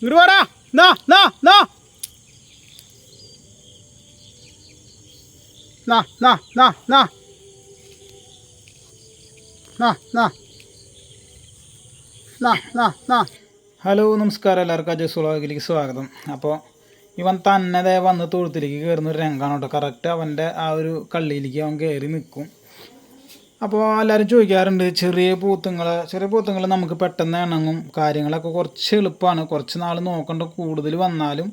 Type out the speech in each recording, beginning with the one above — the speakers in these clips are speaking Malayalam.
ഇങ്ങോട്ട് വാടാ. നാ നാ നാ നാ നാ നാ നാ നാ നാ നാ നാ നാ. ഹലോ, നമസ്കാരം. എല്ലാവർക്കും അജയ് സുളാഗിലേക്ക് സ്വാഗതം. അപ്പോൾ ഇവൻ തന്നെ വന്ന് തൊഴുത്തിലേക്ക് കയറുന്ന ഒരു രംഗമാണ് കേട്ടോ. കറക്റ്റ് അവൻ്റെ ആ ഒരു കള്ളിയിലേക്ക് അവൻ കയറി നിൽക്കും. അപ്പോൾ എല്ലാവരും ചോദിക്കാറുണ്ട്, ചെറിയ പോത്തുങ്ങൾ നമുക്ക് പെട്ടെന്ന് ഇണങ്ങും, കാര്യങ്ങളൊക്കെ കുറച്ച് എളുപ്പമാണ്, കുറച്ച് നാൾ നോക്കേണ്ട കൂടുതൽ വന്നാലും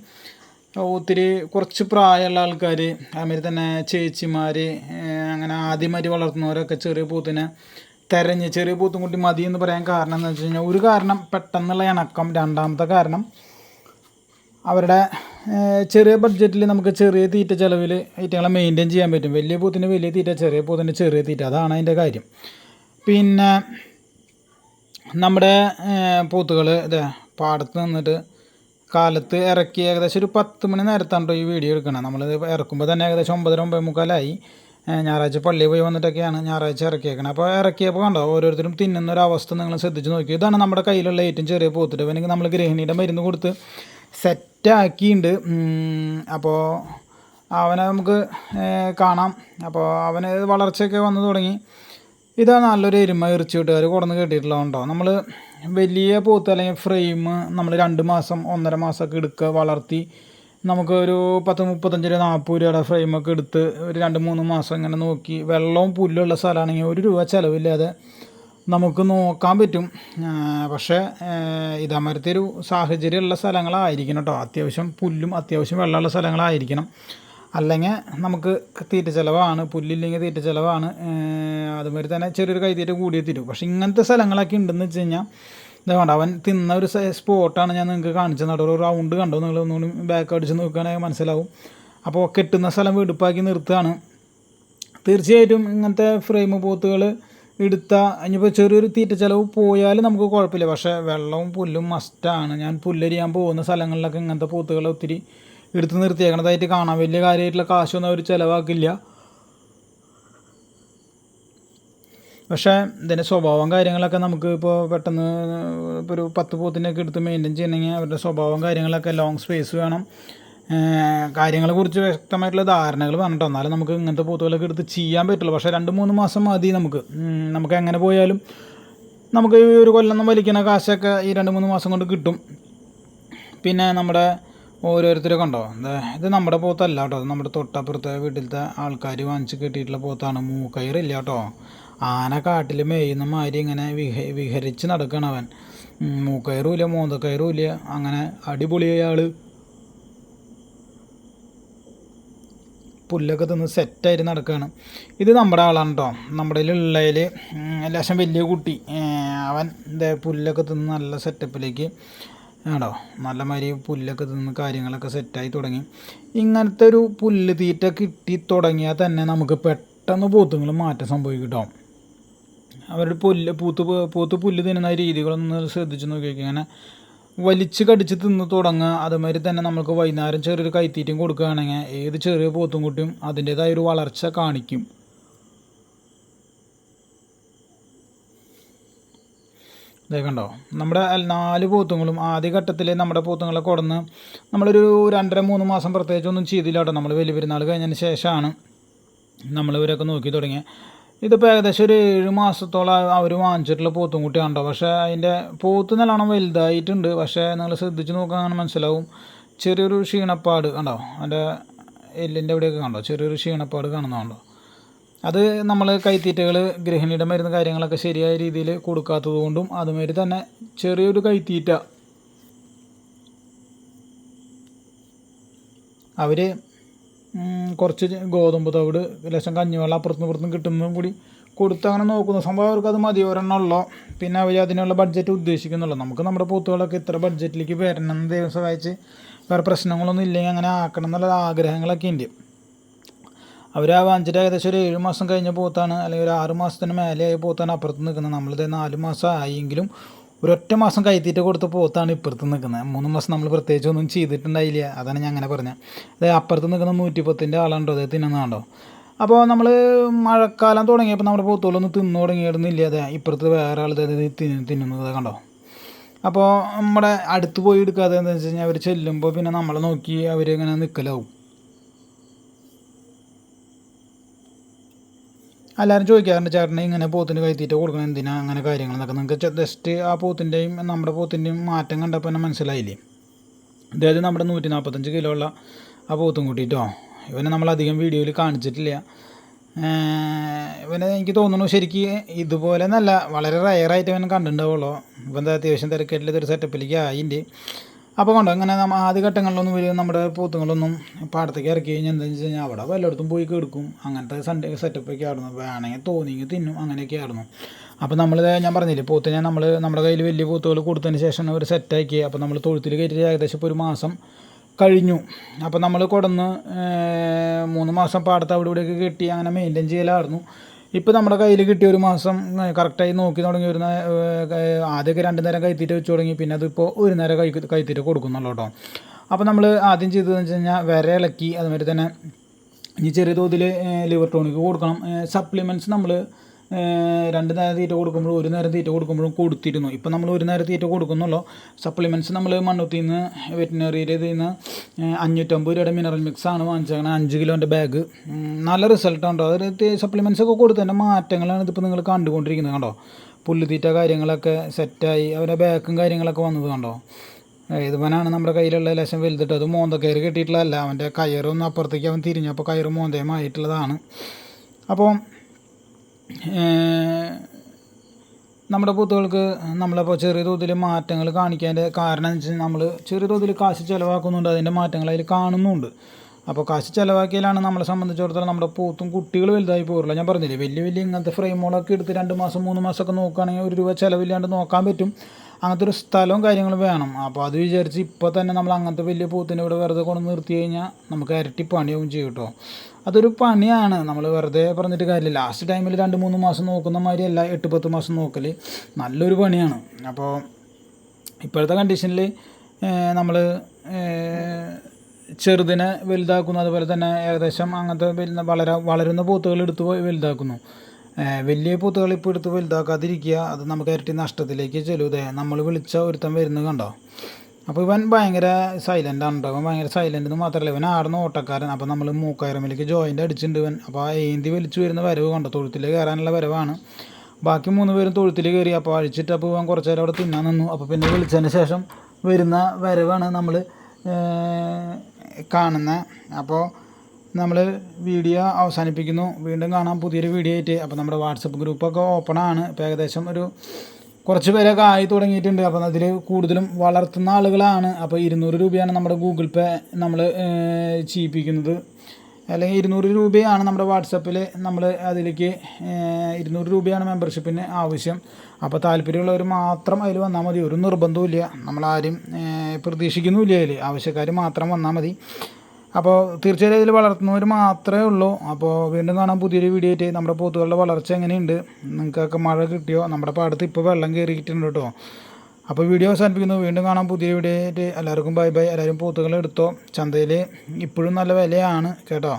ഒത്തിരി കുറച്ച് പ്രായമുള്ള ആൾക്കാർ, അതുമാതിരി തന്നെ ചേച്ചിമാർ, അങ്ങനെ ആദ്യമാതിരി വളർത്തുന്നവരൊക്കെ ചെറിയ പോത്തിനെ ചെറിയ പോത്തും കുട്ടി മതി എന്ന് പറയാൻ കാരണം എന്ന് വെച്ച് കഴിഞ്ഞാൽ, ഒരു കാരണം പെട്ടെന്നുള്ള ഇണക്കം, രണ്ടാമത്തെ കാരണം അവരുടെ ചെറിയ ബഡ്ജറ്റിൽ നമുക്ക് ചെറിയ തീറ്റ ചിലവിൽ ഐറ്റങ്ങളെ മെയിൻറ്റെയിൻ ചെയ്യാൻ പറ്റും. വലിയ പോത്തിന് വലിയ തീറ്റ, ചെറിയ പോത്തിന് ചെറിയ തീറ്റ, അതാണ് അതിൻ്റെ കാര്യം. പിന്നെ നമ്മുടെ പോത്തുകൾ പാടത്ത് നിന്നിട്ട് കാലത്ത് ഇറക്കി ഏകദേശം ഒരു 10 മണി നേരത്താണ് ഈ വീഡിയോ എടുക്കണം. നമ്മൾ ഇറക്കുമ്പോൾ തന്നെ ഏകദേശം 9-9:45 ഞായറാഴ്ച പള്ളിയിൽ പോയി വന്നിട്ടൊക്കെയാണ് ഞായറാഴ്ച ഇറക്കിയേക്കണം. അപ്പോൾ ഇറക്കിയപ്പോൾ കണ്ടോ ഓരോരുത്തരും തിന്നുന്ന ഒരു അവസ്ഥ നിങ്ങൾ ശ്രദ്ധിച്ച് നോക്കി. ഇതാണ് നമ്മുടെ കയ്യിലുള്ള ഏറ്റവും ചെറിയ പോത്തിട്ട്. അവനെങ്കിൽ നമ്മൾ ഗൃഹിണിയുടെ മരുന്ന് കൊടുത്ത് സെറ്റാക്കിയിട്ടുണ്ട്. അപ്പോൾ അവനെ നമുക്ക് കാണാം. അപ്പോൾ അവന് വളർച്ചയൊക്കെ വന്നു തുടങ്ങി. ഇതാണ് നല്ലൊരു എരുമ ഇറച്ചി കിട്ടുകാർ കൊടുന്ന് കേട്ടിട്ടുള്ളതുണ്ടോ. നമ്മൾ വലിയ പോത്ത് അല്ലെങ്കിൽ ഫ്രെയിം നമ്മൾ 2 മാസം 1.5 മാസമൊക്കെ എടുക്കുക, വളർത്തി നമുക്ക് ഒരു 10-35 രൂപ 40 രൂപയുടെ ഫ്രെയിമൊക്കെ എടുത്ത് ഒരു 2-3 മാസം ഇങ്ങനെ നോക്കി വെള്ളവും പുല്ലുള്ള സ്ഥലമാണെങ്കിൽ 1 രൂപ ചിലവില്ലാതെ നമുക്ക് നോക്കാൻ പറ്റും. പക്ഷേ ഇതേമാതിരത്തെ ഒരു സാഹചര്യമുള്ള സ്ഥലങ്ങളായിരിക്കണം കേട്ടോ. അത്യാവശ്യം പുല്ലും അത്യാവശ്യം വെള്ളമുള്ള സ്ഥലങ്ങളായിരിക്കണം. അല്ലെങ്കിൽ നമുക്ക് തീറ്റ ചിലവാണ്, പുല്ലില്ലെങ്കിൽ തീറ്റ ചിലവാണ്. അതുമാതിരി തന്നെ ചെറിയൊരു കൈത്തീറ്റ കൂടിയേ തീരും. പക്ഷേ ഇങ്ങനത്തെ സ്ഥലങ്ങളൊക്കെ ഉണ്ടെന്ന് വെച്ച് കഴിഞ്ഞാൽ ഇതുകൊണ്ട് അവൻ തിന്ന ഒരു സ്പോട്ടാണ് ഞാൻ നിങ്ങൾക്ക് കാണിച്ചു തന്നത്. ഒരു റൗണ്ട് കണ്ടോ നിങ്ങൾ ഒന്നുകൂടി ബാക്ക് അടിച്ച് നോക്കുകയാണെങ്കിൽ മനസ്സിലാവും. അപ്പോൾ കെട്ടുന്ന സ്ഥലം വെടുപ്പാക്കി നിർത്തുകയാണ്. തീർച്ചയായിട്ടും ഇങ്ങനത്തെ ഫ്രെയിം പോത്തുകൾ എടുത്താൽ ഇനിയിപ്പോൾ ചെറിയൊരു തീറ്റ ചിലവ് പോയാലും നമുക്ക് കുഴപ്പമില്ല. പക്ഷേ വെള്ളവും പുല്ലും മസ്റ്റാണ്. ഞാൻ പുല്ലരിയാൻ പോകുന്ന സ്ഥലങ്ങളിലൊക്കെ ഇങ്ങനത്തെ പോത്തുകൾ ഒത്തിരി എടുത്ത് നിർത്തിയേക്കണതായിട്ട് കാണാം. വലിയ കാര്യമായിട്ടുള്ള കാശൊന്നും അവർ ചിലവാക്കില്ല. പക്ഷേ ഇതിൻ്റെ സ്വഭാവം കാര്യങ്ങളൊക്കെ നമുക്ക് ഇപ്പോൾ പെട്ടെന്ന് ഇപ്പോൾ ഒരു 10 പോത്തിനൊക്കെ എടുത്ത് മെയിൻറ്റെയിൻ ചെയ്യണമെങ്കിൽ അവരുടെ സ്വഭാവം കാര്യങ്ങളൊക്കെ ലോങ് സ്പേസ് വേണം. കാര്യങ്ങളെക്കുറിച്ച് വ്യക്തമായിട്ടുള്ള ധാരണകൾ പറഞ്ഞിട്ടോ, എന്നാലും നമുക്ക് ഇങ്ങനത്തെ പോത്തുകളൊക്കെ എടുത്ത് ചെയ്യാൻ പറ്റുള്ളൂ. പക്ഷേ 2-3 മാസം മതി നമുക്ക് എങ്ങനെ പോയാലും നമുക്ക് ഈ ഒരു കൊല്ലം വലിക്കുന്ന കാശൊക്കെ ഈ 2-3 മാസം കൊണ്ട് കിട്ടും. പിന്നെ നമ്മുടെ ഓരോരുത്തരൊക്കെ ഉണ്ടോ, ഇത് നമ്മുടെ പോത്തല്ല കേട്ടോ. അത് നമ്മുടെ തൊട്ടപ്പുറത്തെ വീട്ടിലത്തെ ആൾക്കാർ വാങ്ങിച്ച് കെട്ടിയിട്ടുള്ള പോത്താണ്. മൂക്കയറില്ല കേട്ടോ. ആന കാട്ടിൽ മേയുന്ന മാതിരി ഇങ്ങനെ വിഹരിച്ച് നടക്കണം അവൻ. മൂക്കയറുമില്ല, മോന്തക്കയറുമില്ല, അങ്ങനെ അടിപൊളിയായ ആൾ പുല്ലൊക്കെ തിന്ന് സെറ്റായിട്ട് നടക്കുകയാണ്. ഇത് നമ്മുടെ ആളാണ് കേട്ടോ. നമ്മുടെ ഉള്ളതിൽ ലേശം വലിയ കുട്ടി അവൻ പുല്ലൊക്കെ തിന്ന് നല്ല സെറ്റപ്പിലേക്ക് ആണോ, നല്ല മാതിരി പുല്ലൊക്കെ തിന്ന് കാര്യങ്ങളൊക്കെ സെറ്റായി തുടങ്ങി. ഇങ്ങനത്തെ ഒരു പുല്ല് തീറ്റ കിട്ടി തുടങ്ങിയാൽ തന്നെ നമുക്ക് പെട്ടെന്ന് പോത്തുങ്ങൾ മാറ്റം സംഭവിക്കും കേട്ടോ. അവരുടെ പോത്ത് പുല്ല് തിന്നുന്ന രീതികളൊന്ന് ശ്രദ്ധിച്ച് നോക്കിയൊക്കെ ഇങ്ങനെ വലിച്ച് കടിച്ച് തിന്ന് തുടങ്ങുക. അതുമാതിരി തന്നെ നമുക്ക് വൈകുന്നേരം ചെറിയൊരു കൈത്തീറ്റയും കൊടുക്കുകയാണെങ്കിൽ ഏത് ചെറിയ പോത്തും കുട്ടിയും അതിൻ്റേതായ ഒരു വളർച്ച കാണിക്കും. ഇതേക്കണ്ടോ, നമ്മുടെ 4 പോത്തുങ്ങളും ആദ്യഘട്ടത്തിൽ നമ്മുടെ പോത്തുങ്ങളെ കൊടുന്ന് നമ്മളൊരു 2.5-3 മാസം പ്രത്യേകിച്ചൊന്നും ചെയ്തില്ല കേട്ടോ. നമ്മൾ വലിയ പെരുന്നാൾ കഴിഞ്ഞതിന് ശേഷമാണ് നമ്മൾ ഇവരൊക്കെ നോക്കി തുടങ്ങിയത്. ഇതിപ്പോൾ ഏകദേശം ഒരു 7 മാസത്തോളം അവർ വാങ്ങിച്ചിട്ടുള്ള പോത്തും കുട്ടിയാണ് കേട്ടോ. പക്ഷേ അതിൻ്റെ പോത്ത് നല്ലോണം വലുതായിട്ടുണ്ട്. പക്ഷേ നിങ്ങൾ ശ്രദ്ധിച്ച് നോക്കാൻ മനസ്സിലാവും, ചെറിയൊരു ക്ഷീണപ്പാട് കണ്ടോ, അതിൻ്റെ എല്ലിൻ്റെ അവിടെയൊക്കെ കണ്ടോ ചെറിയൊരു ക്ഷീണപ്പാട് കാണുന്നതുണ്ടോ. അത് നമ്മൾ കൈത്തീറ്റകൾ ഗൃഹിണിയുടെ മരുന്ന് കാര്യങ്ങളൊക്കെ ശരിയായ രീതിയിൽ കൊടുക്കാത്തത് കൊണ്ടും അതുമാതിരി തന്നെ ചെറിയൊരു കൈത്തീറ്റ അവർ കുറച്ച് ഗോതമ്പ് തവിട് ലേശം കഞ്ഞിവെള്ളം അപ്പുറത്തും കിട്ടുന്നതും കൂടി കൊടുത്ത് അങ്ങനെ നോക്കുന്ന സംഭവം അവർക്ക് അത് മതി ഒരെണ്ണമുള്ളൂ. പിന്നെ അവർ അതിനുള്ള ബഡ്ജറ്റ് ഉദ്ദേശിക്കുന്നുള്ളൂ. നമുക്ക് നമ്മുടെ പോത്തുകളൊക്കെ ഇത്ര ബഡ്ജറ്റിലേക്ക് വരണം എന്ന് ദൈവം സഹായിച്ച് വേറെ പ്രശ്നങ്ങളൊന്നും ഇല്ലെങ്കിൽ അങ്ങനെ ആക്കണം എന്നുള്ള ആഗ്രഹങ്ങളൊക്കെ ഉണ്ട്. അവർ വാങ്ങിച്ചിട്ട് ഏകദേശം ഒരു 7 മാസം കഴിഞ്ഞ പോത്താണ്, അല്ലെങ്കിൽ ഒരു 6 മാസത്തിന് മേലെയായ പോത്താണ് അപ്പുറത്ത് നിൽക്കുന്നത്. നമ്മളിത് 4 മാസം ആയെങ്കിലും ഒരൊറ്റ മാസം കൈത്തീറ്റ കൊടുത്ത പോത്താണ് ഇപ്പുറത്ത് നിൽക്കുന്നത്. 3 മാസം നമ്മൾ പ്രത്യേകിച്ചൊന്നും ചെയ്തിട്ടുണ്ടായില്ല. അതാണ് ഞാൻ അങ്ങനെ പറഞ്ഞത്. അതായത് അപ്പുറത്ത് നിൽക്കുന്ന 110ൻ്റെ ആളുണ്ടോ, അതേ തിന്നുന്നതാണോ. അപ്പോൾ നമ്മൾ മഴക്കാലം തുടങ്ങിയപ്പോൾ നമ്മുടെ പോത്തുകളൊന്നും തിന്നു തുടങ്ങിയിടുന്നില്ല. അതെ ഇപ്പുറത്ത് വേറെ ആൾ തിന്നുന്നത് കണ്ടോ. അപ്പോൾ നമ്മുടെ അടുത്ത് പോയി എടുക്കാതെ എന്താ വെച്ച് കഴിഞ്ഞാൽ അവർ ചെല്ലുമ്പോൾ പിന്നെ നമ്മളെ നോക്കി അവരിങ്ങനെ നിൽക്കലാവും. എല്ലാവരും ചോദിക്കാറുണ്ട് ചേട്ടനെ ഇങ്ങനെ പോത്തിന് കൈത്തീറ്റ കൊടുക്കണം എന്തിനാ അങ്ങനെ കാര്യങ്ങളെന്നൊക്കെ. നിങ്ങൾക്ക് ജസ്റ്റ് ആ പോത്തിൻ്റെയും നമ്മുടെ പോത്തിൻ്റെയും മാറ്റം കണ്ടപ്പോൾ തന്നെ മനസ്സിലായില്ലേ. അതായത് നമ്മുടെ 145 കിലോ ഉള്ള ആ പോത്തും കൂട്ടിയിട്ടോ. ഇവനെ നമ്മളധികം വീഡിയോയിൽ കാണിച്ചിട്ടില്ല. ഇവനെ എനിക്ക് തോന്നുന്നു ശരിക്ക് ഇതുപോലെ എന്നല്ല, വളരെ റയറായിട്ട് ഇവൻ കണ്ടിട്ടുണ്ടാവുള്ളൂ. ഇപ്പം എന്താ അത്യാവശ്യം തിരക്കേറ്റിൽ ഇതൊരു സെറ്റപ്പിലേക്ക് ആയിൻ്റെ. അപ്പോൾ കണ്ടോ അങ്ങനെ ആദ്യ ഘട്ടങ്ങളിലൊന്നും വരും നമ്മുടെ പോത്തുങ്ങളൊന്നും പാടത്തേക്ക് ഇറക്കി കഴിഞ്ഞാൽ എന്താണെന്ന് വെച്ച് കഴിഞ്ഞാൽ അവിടെ വല്ലയിടത്തും പോയി കെടുക്കും. അങ്ങനത്തെ സെറ്റപ്പൊക്കെ ആയിരുന്നു. വേണമെങ്കിൽ തോന്നിയെങ്കിൽ തിന്നും, അങ്ങനെയൊക്കെ ആയിരുന്നു. അപ്പോൾ ഞാൻ പറഞ്ഞില്ലേ പോത്തിനെ നമ്മുടെ കയ്യിൽ വലിയ പോത്തുകൾ കൊടുത്തതിന് ശേഷം ഒരു സെറ്റാക്കി. അപ്പോൾ നമ്മൾ തൊഴുത്തിൽ കയറ്റി ഏകദേശം ഇപ്പോൾ 1 മാസം കഴിഞ്ഞു. അപ്പോൾ നമ്മൾ കൊടുന്ന് 3 മാസം പാടത്ത് അവിടെ ഇവിടെയൊക്കെ കെട്ടി അങ്ങനെ മെയിൻറ്റെയിൻ ചെയ്യലായിരുന്നു. ഇപ്പോൾ നമ്മുടെ കയ്യിൽ കിട്ടിയ 1 മാസം കറക്റ്റായി നോക്കി തുടങ്ങി. ആദ്യമൊക്കെ 2 നേരം കൈത്തീറ്റ വെച്ച് തുടങ്ങി. പിന്നെ അതിപ്പോൾ 1 നേരം കൈത്തീറ്റ കൊടുക്കുന്നുള്ളൂ കേട്ടോ. അപ്പോൾ നമ്മൾ ആദ്യം ചെയ്തതെന്ന് വെച്ച് കഴിഞ്ഞാൽ വിര ഇളക്കി. അതുമാതിരി തന്നെ ഇനി ചെറിയ തോതിൽ ലിവർ ടോണിക്ക് കൊടുക്കണം. സപ്ലിമെൻറ്റ്സ് നമ്മൾ 2 നേരം തീറ്റ കൊടുക്കുമ്പോഴും 1 നേരം തീറ്റ കൊടുക്കുമ്പോഴും കൊടുത്തിരുന്നു. ഇപ്പം നമ്മൾ 1 നേരം തീറ്റ കൊടുക്കുന്നുള്ളൂ. സപ്ലിമെൻറ്റ്സ് നമ്മൾ മണ്ണുത്തിൽ നിന്ന് വെറ്റിനറിയിൽ നിന്ന് 550 രൂപയുടെ മിനറൽ മിക്സാണ് വാങ്ങിച്ചേക്കണം. 5 കിലോൻ്റെ ബാഗ്. നല്ല റിസൾട്ടുണ്ടോ. അതായത് സപ്ലിമെൻറ്റ്സ് ഒക്കെ കൊടുത്തതിൻ്റെ മാറ്റങ്ങളാണ് ഇതിപ്പോൾ നിങ്ങൾ കണ്ടുകൊണ്ടിരിക്കുന്നത്. കണ്ടോ, പുല്ലുതീറ്റ കാര്യങ്ങളൊക്കെ സെറ്റായി. അവരുടെ ബാക്കും കാര്യങ്ങളൊക്കെ വന്നത് കണ്ടോ. ഇതുവനാണ് നമ്മുടെ കയ്യിലുള്ള ലേശം വലുതിട്ട്. അത് മോന്തക്കയറ് കെട്ടിയിട്ടുള്ളതല്ല. അവൻ്റെ കയറൊന്നും അപ്പുറത്തേക്ക് അവൻ തിരിഞ്ഞപ്പോൾ കയറ് മോന്തയമായിട്ടുള്ളതാണ്. അപ്പോൾ നമ്മുടെ പോത്തുകൾക്ക് നമ്മളപ്പോൾ ചെറിയ തോതിൽ മാറ്റങ്ങൾ കാണിക്കാൻ്റെ കാരണം എന്ന് വെച്ചാൽ നമ്മൾ ചെറിയ തോതിൽ കാശ് ചിലവാക്കുന്നുണ്ട്. അതിൻ്റെ മാറ്റങ്ങൾ അതിൽ കാണുന്നുണ്ട്. അപ്പോൾ കാശ് ചിലവാക്കിയാലാണ് നമ്മളെ സംബന്ധിച്ചിടത്തോളം നമ്മുടെ പോത്തും കുട്ടികൾ വലുതായി പോകില്ല. ഞാൻ പറഞ്ഞില്ലേ വലിയ ഇങ്ങനത്തെ ഫ്രെയിമുകളൊക്കെ എടുത്ത് 2 മാസം 3 മാസമൊക്കെ നോക്കുകയാണെങ്കിൽ 1 രൂപ ചിലവില്ലാണ്ട് നോക്കാൻ പറ്റും. അങ്ങനത്തെ ഒരു സ്ഥലവും കാര്യങ്ങളും വേണം. അപ്പോൾ അത് വിചാരിച്ച് ഇപ്പോൾ തന്നെ നമ്മൾ അങ്ങനത്തെ വലിയ പോത്തിനെ ഇവിടെ വെറുതെ കൊണ്ട് നിർത്തി കഴിഞ്ഞാൽ നമുക്ക് ഇരട്ടി പണിയാവും ചെയ്യും കേട്ടോ. അതൊരു പണിയാണ്. നമ്മൾ വെറുതെ പറഞ്ഞിട്ട് കാര്യമില്ല. ലാസ്റ്റ് ടൈമിൽ 2-3 മാസം നോക്കുന്ന മാതിരിയല്ല 8-10 മാസം നോക്കൽ. നല്ലൊരു പണിയാണ്. അപ്പോൾ ഇപ്പോഴത്തെ കണ്ടീഷനിൽ നമ്മൾ ചെറുതിനെ വലുതാക്കുന്നു. അതുപോലെ തന്നെ ഏകദേശം അങ്ങനത്തെ വളരുന്ന പോത്തുകൾ എടുത്ത് വലുതാക്കുന്നു. വലിയ പോത്തുകൾ ഇപ്പോൾ എടുത്ത് വലുതാക്കാതിരിക്കുക. അത് നമുക്ക് ഇരട്ടി നഷ്ടത്തിലേക്ക് ചെല്ലുതേ. നമ്മൾ വിളിച്ച ഒരുത്തൻ വരുന്നത് കണ്ടോ. അപ്പോൾ ഇവൻ ഭയങ്കര സൈലൻ്റാണ് കേട്ടോ. ഇവൻ ഭയങ്കര സൈലൻ്റ് എന്ന് മാത്രമല്ല, ഇവൻ ആടുന്ന ഓട്ടക്കാരൻ. അപ്പോൾ നമ്മൾ മൂക്കയറമ്മിലേക്ക് ജോയിൻ്റ് അടിച്ചിട്ടുണ്ട് ഇവൻ. അപ്പോൾ ആ ഏന്തി വലിച്ചു വരുന്ന വരവ് കണ്ടോ. തൊഴുത്തിൽ കയറാനുള്ള വരവാണ്. ബാക്കി 3 പേരും തൊഴുത്തിൽ കയറി. അപ്പോൾ അഴിച്ചിട്ട് അപ്പോൾ ഇവൻ കുറച്ച് നേരം അവിടെ തിന്നാൻ നിന്നു. അപ്പോൾ പിന്നെ വിളിച്ചതിന് ശേഷം വരുന്ന വരവാണ് നമ്മൾ കാണുന്നത്. അപ്പോൾ നമ്മൾ വീഡിയോ അവസാനിപ്പിക്കുന്നു. വീണ്ടും കാണാം പുതിയൊരു വീഡിയോ ആയിട്ട്. അപ്പോൾ നമ്മുടെ വാട്സപ്പ് ഗ്രൂപ്പൊക്കെ ഓപ്പണാണ്. ഇപ്പോൾ ഏകദേശം കുറച്ച് പേരൊക്കെ ആയി തുടങ്ങിയിട്ടുണ്ട്. അപ്പോൾ അതിൽ കൂടുതലും വളർത്തുന്ന ആളുകളാണ്. അപ്പോൾ 200 രൂപയാണ് നമ്മുടെ ഗൂഗിൾ പേ നമ്മൾ ചെയ്യിപ്പിക്കുന്നത്. അല്ലെങ്കിൽ 200 രൂപയാണ് നമ്മുടെ വാട്സപ്പിൽ നമ്മൾ അതിലേക്ക് 200 രൂപയാണ് മെമ്പർഷിപ്പിന് ആവശ്യം. അപ്പോൾ താല്പര്യമുള്ളവർ മാത്രം അതിൽ വന്നാൽ മതി. ഒരു നിർബന്ധവുമില്ല. നമ്മളാരും പ്രതീക്ഷിക്കുന്നുമില്ല. അതിൽ ആവശ്യക്കാർ മാത്രം വന്നാൽ മതി. അപ്പോൾ തീർച്ചയായും ഇതിൽ വളർത്തുന്നവർ മാത്രമേ ഉള്ളൂ. അപ്പോൾ വീണ്ടും കാണാൻ പുതിയൊരു വീഡിയോ ആയിട്ട്. നമ്മുടെ പോത്തുകളുടെ വളർച്ച എങ്ങനെയുണ്ട്, നിങ്ങൾക്കൊക്കെ മഴ കിട്ടിയോ? നമ്മുടെ പാടത്ത് ഇപ്പോൾ വെള്ളം കയറിയിട്ടുണ്ട് കേട്ടോ. അപ്പോൾ വീഡിയോ അവസാനിപ്പിക്കുന്നു. വീണ്ടും കാണാൻ പുതിയ വീഡിയോ ആയിട്ട്. എല്ലാവർക്കും ബൈ ബൈ. എല്ലാവരും പോത്തുകൾ എടുത്തോ. ചന്തയിൽ ഇപ്പോഴും നല്ല വിലയാണ് കേട്ടോ.